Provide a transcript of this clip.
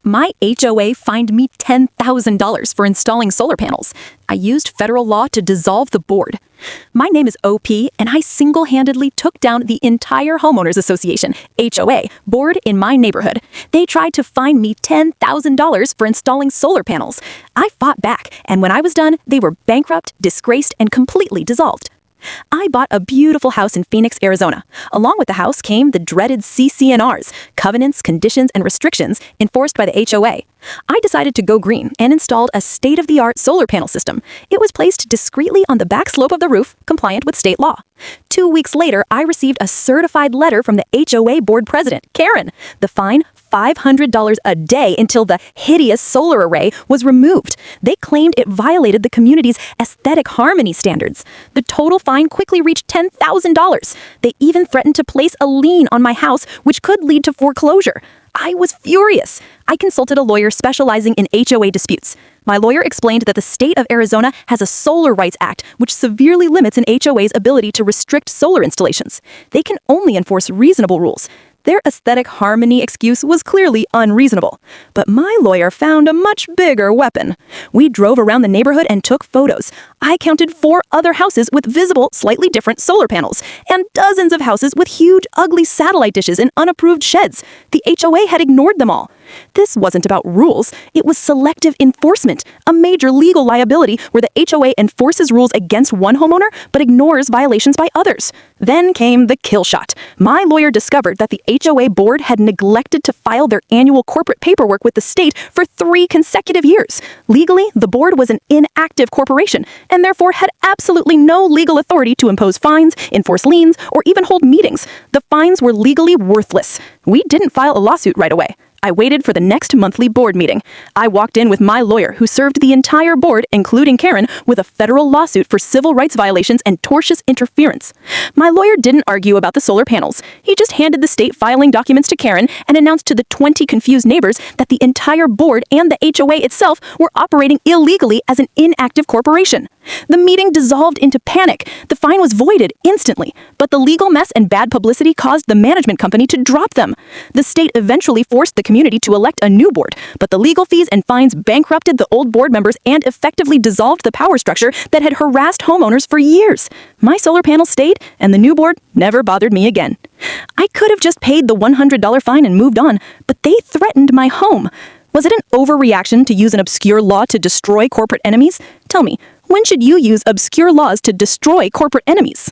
My HOA fined me $10,000 for installing solar panels. I used federal law to dissolve the board. My name is OP, and I single-handedly took down the entire Homeowners Association, HOA, board in my neighborhood. They tried to fine me $10,000 for installing solar panels. I fought back, and when I was done, they were bankrupt, disgraced, and completely dissolved. I bought a beautiful house in Phoenix, Arizona. Along with the house came the dreaded CCNRs, covenants, conditions, and restrictions enforced by the HOA. I decided to go green and installed a state-of-the-art solar panel system. It was placed discreetly on the back slope of the roof, compliant with state law. 2 weeks later, I received a certified letter from the HOA board president, Karen. The fine, $500 a day until the hideous solar array was removed. They claimed it violated the community's aesthetic harmony standards. The total fine quickly reached $10,000. They even threatened to place a lien on my house, which could lead to foreclosure. I was furious. I consulted a lawyer specializing in HOA disputes. My lawyer explained that the state of Arizona has a Solar Rights Act, which severely limits an HOA's ability to restrict solar installations. They can only enforce reasonable rules. Their aesthetic harmony excuse was clearly unreasonable. But my lawyer found a much bigger weapon. We drove around the neighborhood and took photos. I counted 4 other houses with visible, slightly different solar panels, and dozens of houses with huge, ugly satellite dishes and unapproved sheds. The HOA had ignored them all. This wasn't about rules. It was selective enforcement, a major legal liability where the HOA enforces rules against one homeowner but ignores violations by others. Then came the kill shot. My lawyer discovered that the HOA board had neglected to file their annual corporate paperwork with the state for 3 consecutive years. Legally, the board was an inactive corporation and therefore had absolutely no legal authority to impose fines, enforce liens, or even hold meetings. The fines were legally worthless. We didn't file a lawsuit right away. I waited for the next monthly board meeting. I walked in with my lawyer, who served the entire board, including Karen, with a federal lawsuit for civil rights violations and tortious interference. My lawyer didn't argue about the solar panels. He just handed the state filing documents to Karen and announced to the 20 confused neighbors that the entire board and the HOA itself were operating illegally as an inactive corporation. The meeting dissolved into panic. The fine was voided instantly, but the legal mess and bad publicity caused the management company to drop them. The state eventually forced the community to elect a new board, but the legal fees and fines bankrupted the old board members and effectively dissolved the power structure that had harassed homeowners for years. My solar panels stayed, and the new board never bothered me again. I could have just paid the $100 fine and moved on, but they threatened my home. Was it an overreaction to use an obscure law to destroy corporate enemies? Tell me, when should you use obscure laws to destroy corporate enemies?